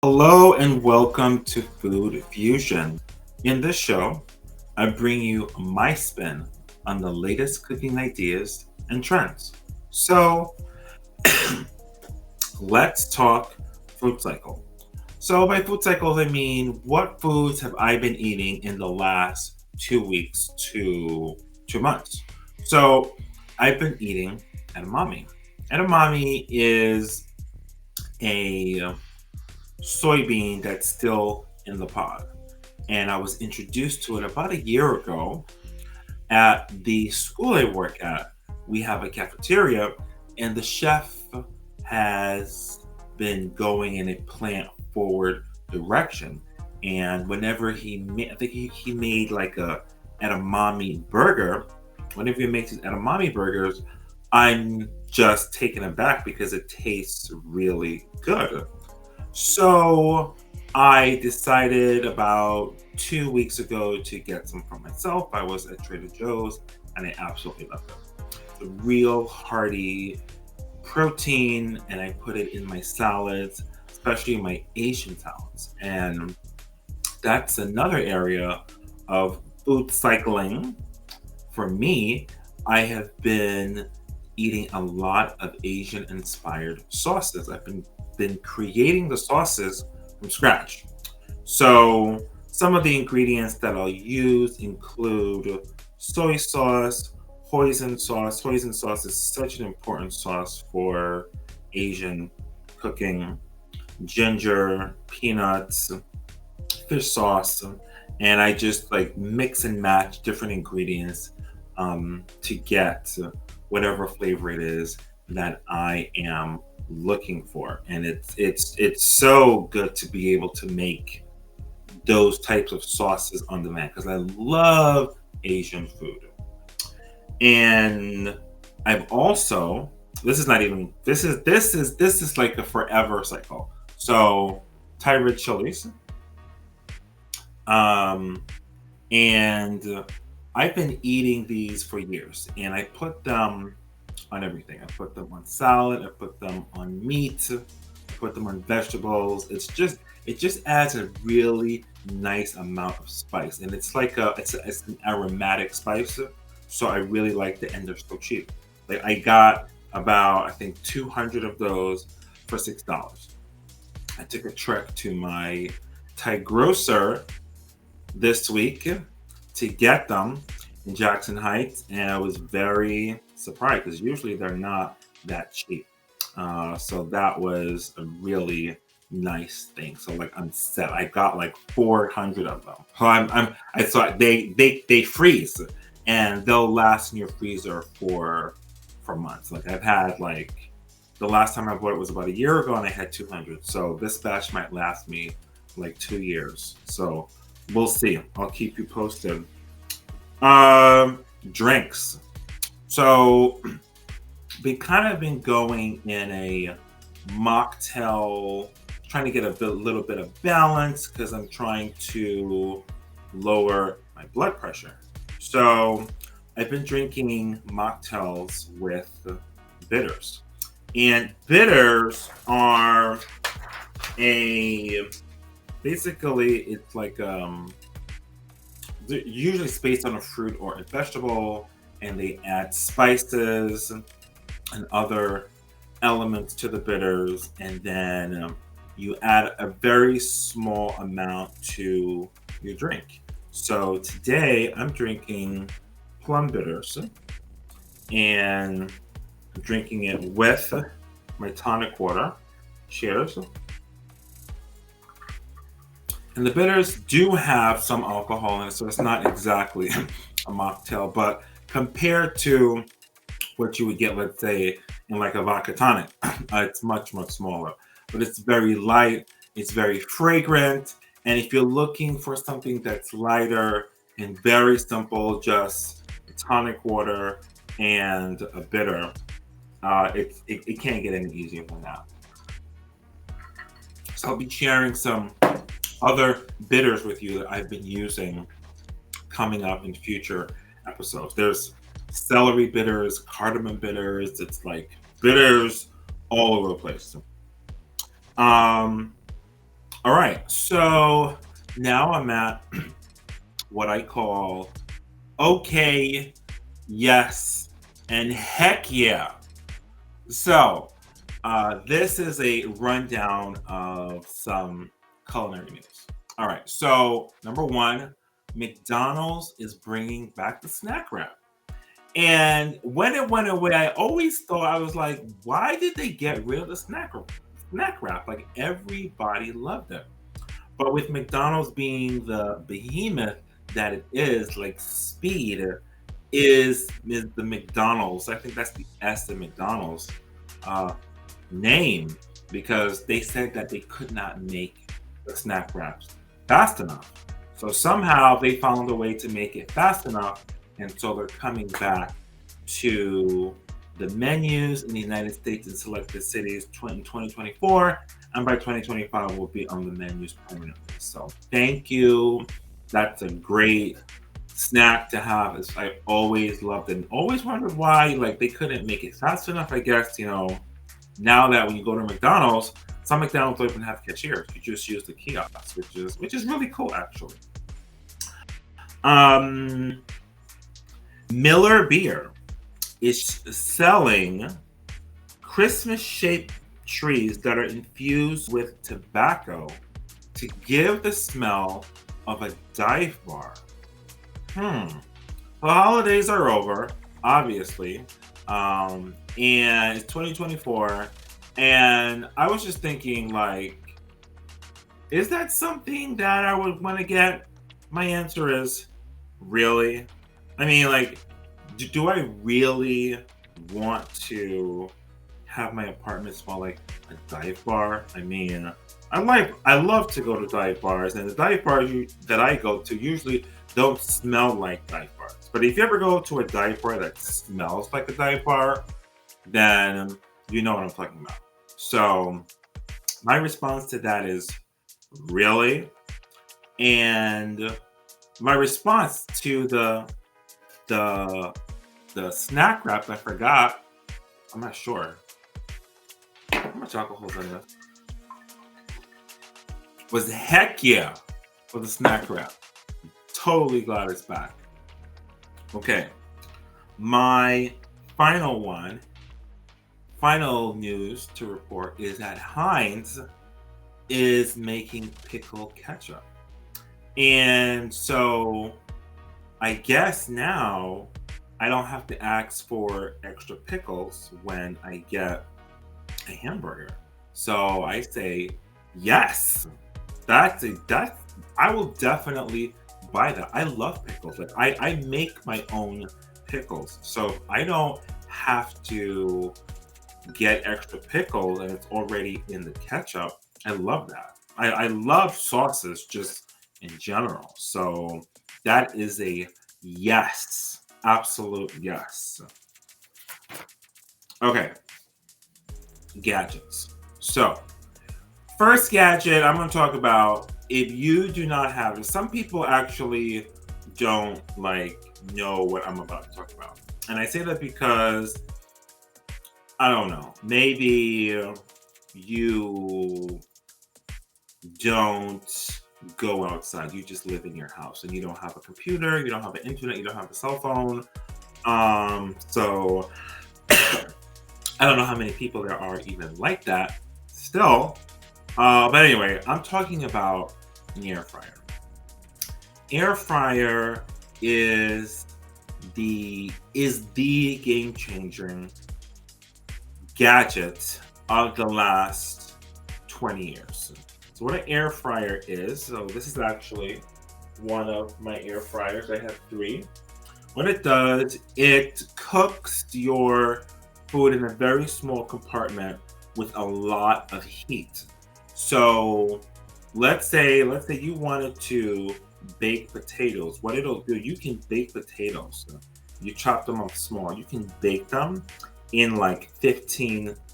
Hello and welcome to Food Fusion. In this show, I bring you my spin on the latest cooking ideas and trends. So, let's talk food cycle. So, by food cycles, I mean what foods have I been eating in the last 2 weeks to 2 months? So, I've been eating edamame. Edamame is a soybean that's still in the pod. And I was introduced to it about a year ago at the school I work at. We have a cafeteria, and the chef has been going in a plant forward direction. And whenever he made, I think he made like a edamame burger. Whenever he makes his edamame burgers, I'm just taken aback because it tastes really good. So I decided about 2 weeks ago to get some for myself. I was at Trader Joe's and I absolutely loved it. It's a real hearty protein, and I put it in my salads, especially my Asian salads. And that's another area of food cycling for me. I have been eating a lot of Asian inspired sauces. I've been creating the sauces from scratch. So some of the ingredients that I'll use include soy sauce, hoisin sauce. Hoisin sauce is such an important sauce for Asian cooking. Ginger, peanuts, fish sauce, and I just like mix and match different ingredients to get whatever flavor it is that I am looking for. And it's so good to be able to make those types of sauces on demand because I love Asian food. And I've also this is not even this is like a forever cycle. So Thai red chilies, um, and I've been eating these for years, and I put them on everything. I put them on salad. I put them on meat. I put them on vegetables. It just adds a really nice amount of spice, and it's an aromatic spice. So I really like the, and they're so cheap. Like I got about I think 200 of those for $6. I took a trek to my Thai grocer this week to get them in Jackson Heights, and I was very surprised because usually they're not that cheap. So that was a really nice thing. So like I'm set. I got like 400 of them. So I thought they freeze and they'll last in your freezer for months. Like I've had like the last time I bought it was about a year ago and I had 200. So this batch might last me like 2 years. So we'll see. I'll keep you posted. Drinks. So we kind of been going in a mocktail, trying to get little bit of balance because I'm trying to lower my blood pressure. So I've been drinking mocktails with bitters, and bitters are a basically it's like they're usually it's based on a fruit or a vegetable, and they add spices and other elements to the bitters, and then you add a very small amount to your drink. So today I'm drinking plum bitters, and I'm drinking it with my tonic water. Cheers. And the bitters do have some alcohol in it, so it's not exactly a mocktail, but compared to what you would get, let's say, in like a vodka tonic. It's much, much smaller, but it's very light, it's very fragrant. And if you're looking for something that's lighter and very simple, just tonic water and a bitter, it can't get any easier than that. So I'll be sharing some other bitters with you that I've been using coming up in future episodes. There's celery bitters, cardamom bitters. It's like bitters all over the place. Um, All right. So now I'm at what I call okay, yes, and heck yeah. So this is a rundown of some culinary news. All right. So number one, McDonald's is bringing back the snack wrap. And when it went away, I always thought I was like, why did they get rid of the snack wrap? Like everybody loved it. But with McDonald's being the behemoth that it is, like speed is the McDonald's. I think that's the S in McDonald's uh, name because they said that they could not make the snack wraps fast enough. So somehow they found a way to make it fast enough, and so they're coming back to the menus in the United States and selected cities in 2024, and by 2025 will be on the menus permanently. So thank you. That's a great snack to have. I always loved it and always wondered why like they couldn't make it fast enough. I guess now that when you go to McDonald's, some McDonald's don't even have cashiers. You just use the kiosks, which is really cool actually. Um, Miller Beer is selling Christmas shaped trees that are infused with tobacco to give the smell of a dive bar. Hmm. The holidays are over, obviously, and it's 2024. And I was just thinking, like, is that something that I would want to get? My answer is really. I mean, like, do I really want to have my apartment smell like a dive bar? I mean, I love to go to dive bars, and the dive bars that I go to usually don't smell like dive bars. But if you ever go to a dive bar that smells like a dive bar, then you know what I'm talking about. So my response to that is really, and my response to the the snack wrap I forgot. I'm not sure how much alcohol's in this. Was heck yeah for the snack wrap. Totally glad it's back. Okay, my final one, final news to report is that Heinz is making pickle ketchup. And so I guess now I don't have to ask for extra pickles when I get a hamburger. So I say yes. That's I will definitely buy that. I love pickles. Like I make my own pickles. So I don't have to get extra pickles and it's already in the ketchup. I love that. I love sauces just in general. So that is a yes. Absolute yes. Okay, gadgets. So, first gadget I'm going to talk about if you do not have it. Some people actually don't know what I'm about to talk about. And I say that because I don't know. Maybe you don't go outside. You just live in your house and you don't have a computer, you don't have an internet, you don't have a cell phone. So I don't know how many people there are even like that still. But anyway, I'm talking about an air fryer. Air fryer is the game changing gadget of the last 20 years. So what an air fryer is, so this is actually one of my air fryers. I have three. What it does, it cooks your food in a very small compartment with a lot of heat. So let's say you wanted to bake potatoes. What it'll do, you can bake potatoes. You chop them up small. You can bake them in like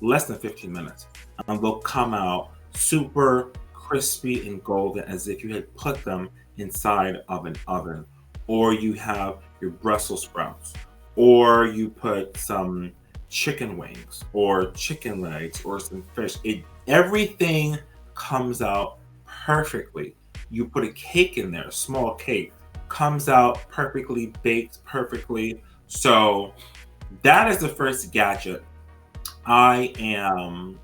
less than 15 minutes. And they'll come out super crispy and golden as if you had put them inside of an oven. Or you have your Brussels sprouts. Or you put some chicken wings or chicken legs or some fish. Everything comes out perfectly. You put a cake in there, a small cake, comes out perfectly baked, perfectly. So that is the first gadget I am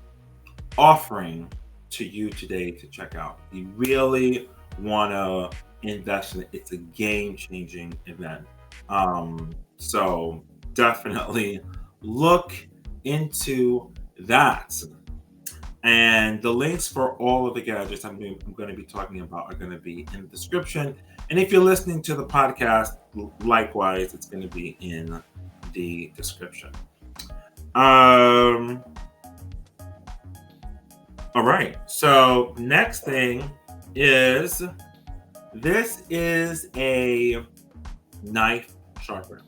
offering to you today to check out. You really want to invest in it. It's a game-changing event. So definitely look into that. And the links for all of the gadgets I'm going to be talking about are going to be in the description. And if you're listening to the podcast, likewise, it's going to be in the description. Um, all right. So next thing is this is a knife sharpener.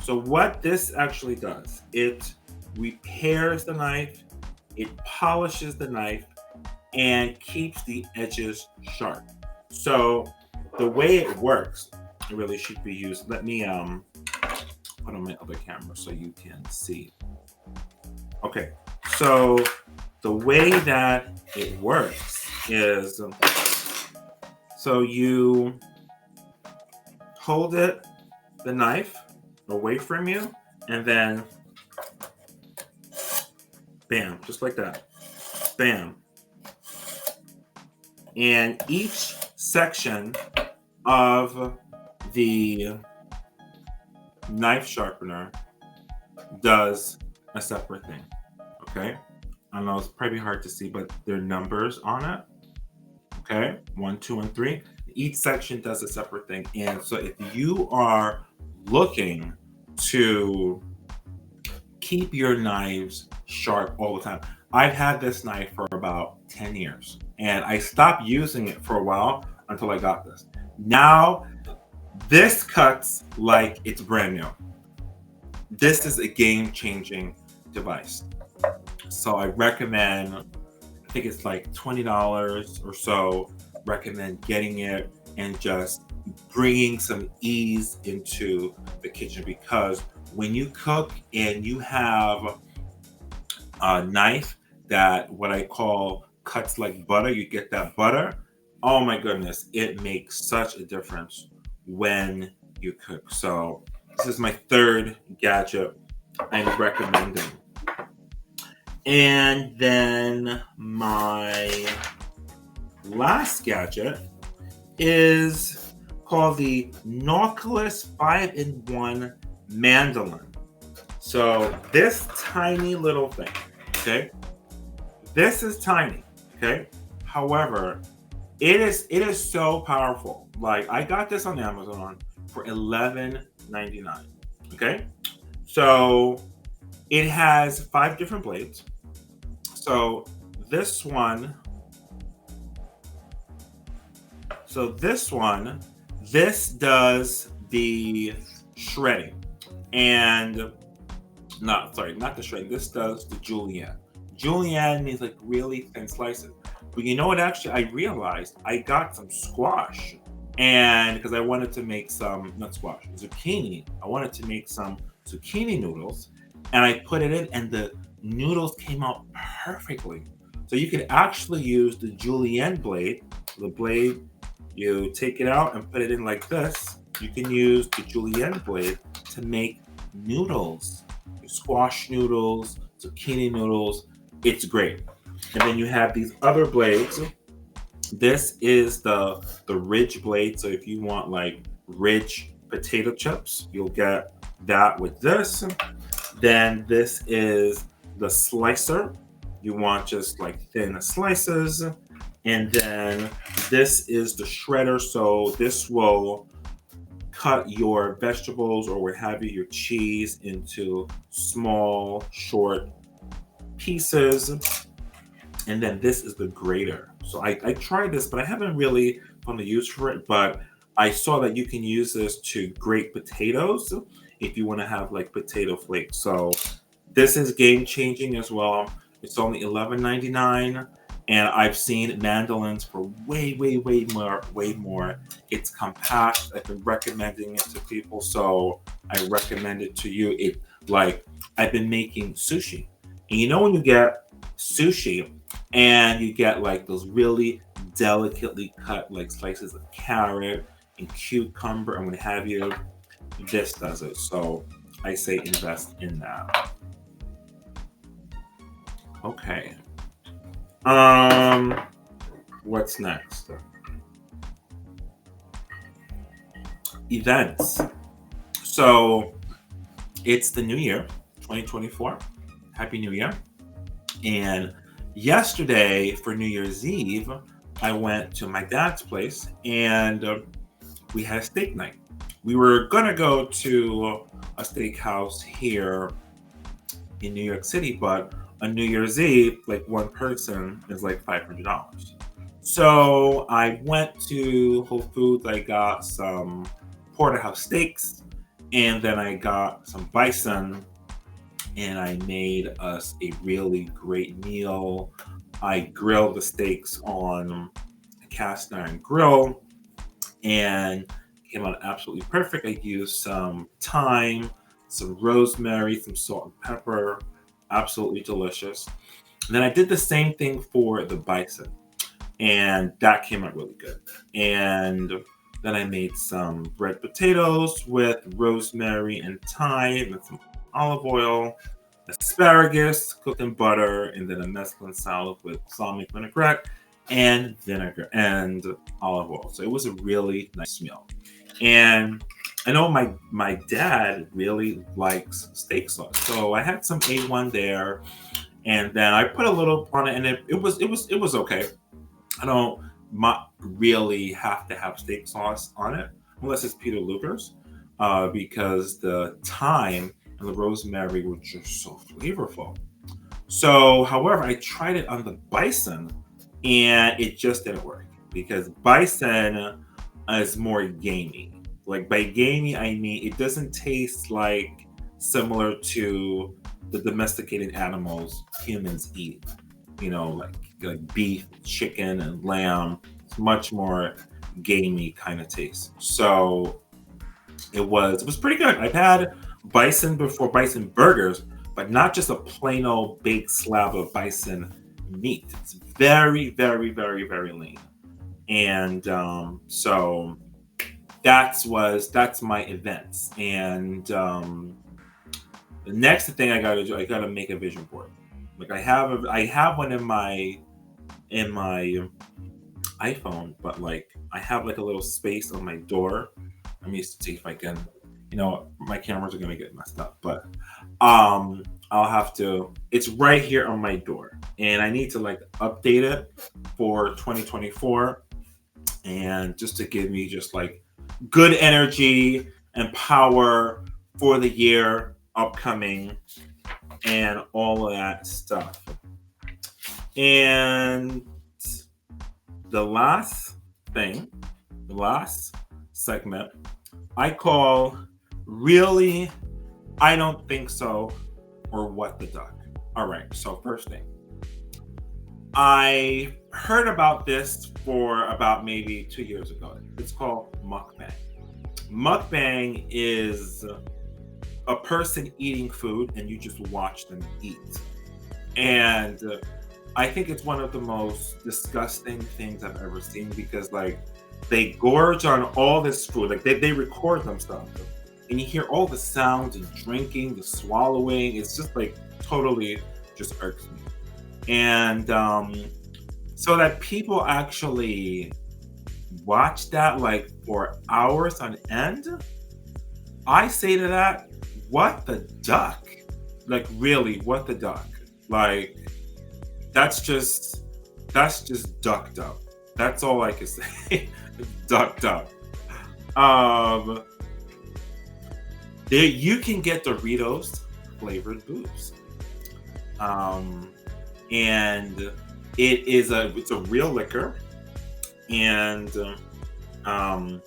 So what this actually does, it repairs the knife, it polishes the knife, and keeps the edges sharp. So the way it works, it really should be used. Let me put on my other camera so you can see. Okay, so the way that it works is, so you hold the knife away from you, and then bam, just like that, bam. And each section of the knife sharpener does a separate thing. Okay, I know it's probably hard to see, but there are numbers on it. Okay, 1, 2, and 3. Each section does a separate thing. And so if you are looking to keep your knives sharp all the time, I've had this knife for about 10 years and I stopped using it for a while until I got this. Now, this cuts like it's brand new. This is a game-changing device. So I recommend, I think it's like $20 or so, recommend getting it and just bringing some ease into the kitchen, because when you cook and you have a knife that what I call cuts like butter, you get that butter. Oh my goodness, it makes such a difference when you cook. So this is my third gadget I'm recommending. And then my last gadget is called the NACOLUS 5-in-1 Mandoline. So this tiny little thing, okay? This is tiny, okay? However, it is so powerful. Like, I got this on Amazon for $11.99, okay? So it has 5 different blades. So this one, this does the shredding. And not the shredding, this does the Julienne. Julienne means like really thin slices. But you know what, actually, I realized I got some squash. And because I wanted to make some, not squash, zucchini. I wanted to make some zucchini noodles. And I put it in, and the noodles came out perfectly. So you could actually use the Julienne blade. The blade, you take it out and put it in like this. You can use the Julienne blade to make noodles, squash noodles, zucchini noodles. It's great. And then you have these other blades. This is the ridge blade. So if you want like ridge potato chips, you'll get that with this. Then this is the slicer. You want just like thin slices. And then this is the shredder. So this will cut your vegetables or what have you, your cheese, into small, short pieces. And then this is the grater. So I tried this, but I haven't really found a use for it. But I saw that you can use this to grate potatoes if you want to have like potato flakes. So this is game changing as well. It's only $11.99. And I've seen mandolins for way more. It's compact. I've been recommending it to people, so I recommend it to you. It, like, I've been making sushi, and you know when you get sushi and you get like those really delicately cut like slices of carrot and cucumber and what have you. This does it. So I say invest in that. Okay. Um, what's next? Events. So it's the new year, 2024. Happy New Year. And yesterday for New Year's Eve, I went to my dad's place and we had a steak night. We were going to go to a steakhouse here in New York City, but on New Year's Eve, like one person is like $500. So I went to Whole Foods. I got some porterhouse steaks, and then I got some bison, and I made us a really great meal. I grilled the steaks on a cast iron grill, and came out absolutely perfect. I used some thyme, some rosemary, some salt and pepper. Absolutely delicious. And then I did the same thing for the bison, and that came out really good. And then I made some red potatoes with rosemary and thyme and some olive oil, asparagus cooked in butter, and then a mesclun salad with balsamic vinaigrette and vinegar and olive oil. So it was a really nice meal. And I know my dad really likes steak sauce, so I had some A1 there, and then I put a little on it, and it was okay. I don't really have to have steak sauce on it unless it's Peter Luger's, because the thyme and the rosemary were just so flavorful. So, however, I tried it on the bison and it just didn't work because bison is more gamey. Like by gamey, I mean it doesn't taste like similar to the domesticated animals humans eat. Like beef, chicken, and lamb. It's much more gamey kind of taste. So it was pretty good. I've had bison before, bison burgers, but not just a plain old baked slab of bison meat. It's very, very, very, very lean. And so that's my events. And the next thing I gotta do, I gotta make a vision board. Like I have one in my iPhone, but like I have like a little space on my door. Let me see if I can. My cameras are gonna get messed up, but I'll have to. It's right here on my door, and I need to like update it for 2024, and just to give me just like good energy and power for the year upcoming and all of that stuff. And the last thing, the last segment, I call really, I don't think so, or what the duck. All right, so first thing. I heard about this for about maybe 2 years ago. It's called mukbang. Mukbang is a person eating food and you just watch them eat. And I think it's one of the most disgusting things I've ever seen because like they gorge on all this food. Like they record themselves and you hear all the sounds and drinking, the swallowing. It's just like totally just irks me. And so that people actually watch that like for hours on end, I say to that, what the duck? Like really, what the duck? Like that's just ducked up. That's all I can say. Ducked up. There you can get Doritos flavored booze. And it's a real liquor, and I'm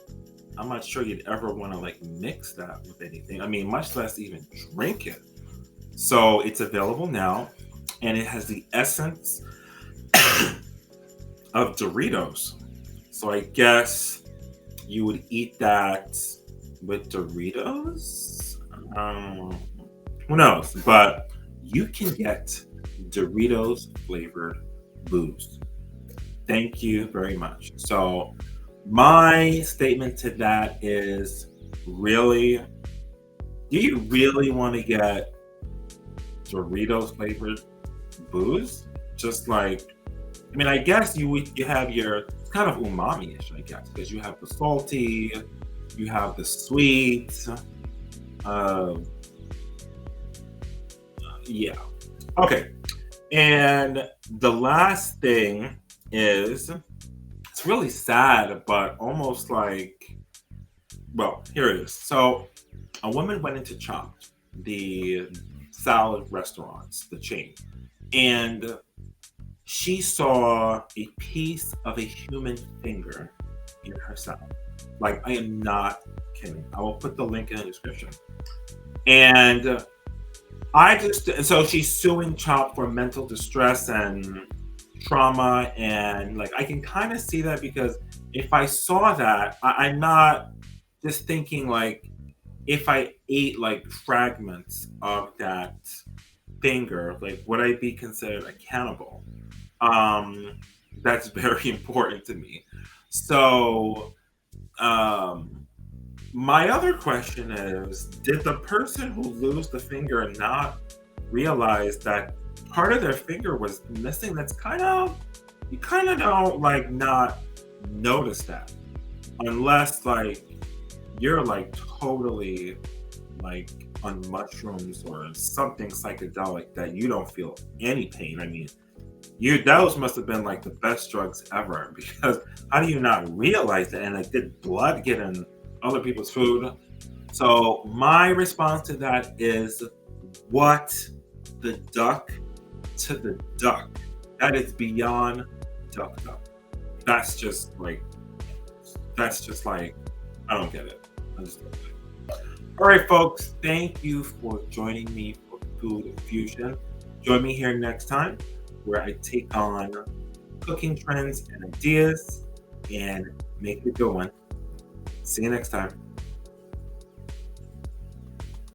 not sure you'd ever want to like mix that with anything. I mean, much less even drink it. So it's available now, and it has the essence of Doritos. So I guess you would eat that with Doritos. Who knows? But you can get Doritos flavored booze. Thank you very much. So, my statement to that is really, do you really want to get Doritos flavored booze? Just like, I mean, I guess you have your, it's kind of umami-ish, I guess, because you have the salty, you have the sweet. Um, yeah. Okay. And the last thing is, it's really sad, but almost like, well, here it is. So, a woman went into Chopt, the salad restaurants, the chain, and she saw a piece of a human finger in her salad. Like, I am not kidding. I will put the link in the description. And I just, and so she's suing Chop for mental distress and trauma. And like, I can kind of see that because if I saw that, I'm not just thinking like, if I ate like fragments of that finger, like, would I be considered a cannibal? Um, that's very important to me. So, um, my other question is, did the person who lose the finger not realize that part of their finger was missing? That's kind of, you kind of don't like not notice that unless like you're like totally like on mushrooms or something psychedelic that you don't feel any pain. I mean, you, those must have been like the best drugs ever because how do you not realize that? And like, did blood get in other people's food? So my response to that is, what the duck to the duck? That is beyond duck duck. That's just like, that's just like, I don't get it. I just don't get it. All right, folks, thank you for joining me for Food Fusion. Join me here next time where I take on cooking trends and ideas and make it a good one. See you next time.